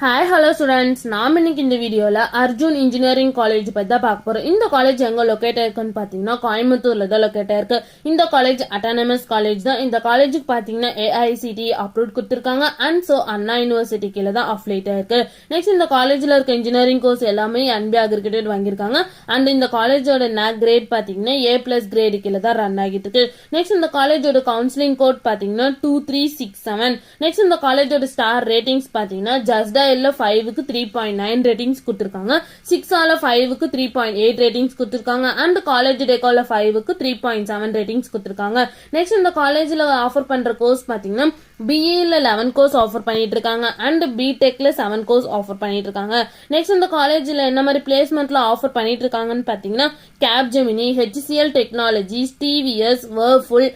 Hi hello students, நாம் இன்னைக்கு இந்த வீடியோல அர்ஜுன் இன்ஜினியரிங் காலேஜ் பத்தி தான் பார்க்க போறோம். இந்த காலேஜ் எங்க லொகேட் ஆயிருக்குன்னு பாத்தீங்கன்னா கோயம்புத்தூர்ல தான் லொகேட் ஆயிருக்கு. இந்த காலேஜ் அட்டானமஸ் காலேஜ் தான். இந்த காலேஜுக்கு பாத்தீங்கன்னா AICTE அப்ரூவ் கொடுத்திருக்காங்க. அண்ட் சோ அண்ணா யூனிவர்சிட்டி கீழே தான் அஃபிலியேட் ஆயிருக்கு. நெக்ஸ்ட் இந்த காலேஜ்ல இருக்க இன்ஜினியரிங் கோர்ஸ் எல்லாமே NBA அக்ரிகேட்டட் வாங்கியிருக்காங்க. அண்ட் இந்த காலேஜோட NAC கிரேட் பாத்தீங்கன்னா A+ கிரேட் கீழே தான் ரன் ஆகிட்டு இருக்கு. நெக்ஸ்ட் இந்த காலேஜோட கவுன்சிலிங் கோட் பாத்தீங்கன்னா 2367. நெக்ஸ்ட் இந்த காலேஜோட ஸ்டார் ரேட்டிங்ஸ் பாத்தீங்கன்னா ஜஸ்ட் 5க்கு 3.9 ரேட்டிங்ஸ் கொடுத்திருக்காங்க. 6 5க்கு 3.8 ரேட்டிங்ஸ் கொடுத்திருக்காங்க. அண்ட் காலேஜ் டெக்கால 5க்கு 3.7 ரேட்டிங்ஸ் கொடுத்திருக்காங்க. நெக்ஸ்ட் இந்த காலேஜ்ல ஆஃபர் பண்ற கோர்ஸ் பாத்தீங்கன்னா BA 11 கோர்ஸ் ஆஃபர் பண்ணிட்டு இருக்காங்க. அண்ட் BTechல 7 கோர்ஸ் ஆஃபர் பண்ணிட்டு இருக்காங்க. நெக்ஸ்ட் இந்த காலேஜ்ல என்ன மாதிரி பிளேஸ்மெண்ட்ல ஆஃபர் பண்ணிட்டு இருக்காங்கன்னு பாத்தீங்கன்னா Capgemini, HCL Technologies, TVS, Whirlpool,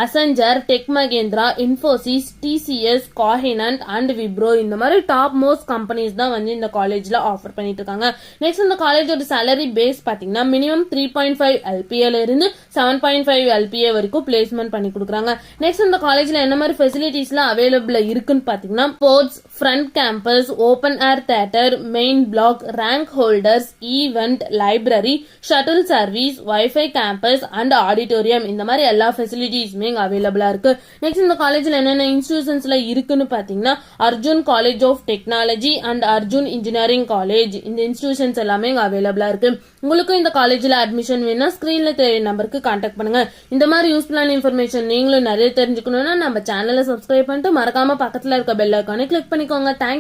Accenture, tech Mahindra, Infosys, TCS, Cognizant and Wipro இந்த மாதிரி டாப் மோஸ்ட் கம்பெனிஸ் தான் வந்து இந்த காலேஜ்ல ஆஃபர் பண்ணிட்டு இருக்காங்க. நெக்ஸ்ட் இந்த காலேஜோட சாலரி பேஸ் பாத்தீங்கன்னா மினிமம் 3.5 LPA இருந்து 7.5 LPA வரைக்கும் பிளேஸ்மெண்ட் பண்ணி கொடுக்குறாங்க. நெக்ஸ்ட் இந்த காலேஜ்ல என்ன மாதிரி ஃபெசிலிட்டிஸ் எல்லாம் அவைலபிள் இருக்குன்னு பாத்தீங்கன்னா sports, front campus, open air theatre, main black, rank holders, event, library, shuttle service, wifi campus and auditorium இந்த மாதிரி எல்லா ஃபெசிலிட்டிஸ் அவைலபிளா இருக்கு. நெக்ஸ்ட் இந்த காலேஜ்ல என்னென்ன இன்ஸ்டிடியூஷன்ஸ்ல இருக்குன்னு பாத்தீங்கன்னா Arjun college of technology and Arjun engineering college இந்த இன்ஸ்டிடியூஷன்ஸ் எல்லாமே அவைலபிளா இருக்கு. உங்களுக்கும் இந்த காலேஜ்ல அட்மிஷன் வேணா ஸ்கிரீன்ல தெரிய நம்பருக்கு கான்டாக்ட் பண்ணுங்க. இந்த மாதிரி யூஸ்ஃபுல்லான இன்ஃபர்மேஷன் நீங்களும் நிறைய தெரிஞ்சுக்கணும்னா நம்ம சேனலை சப்ஸ்கிரைப் பண்ணிட்டு மறக்காம பக்கத்துல இருக்க பெல் ஐகானை கிளிக் பண்ணிக்கோங்க. தேங்க்ஸ்.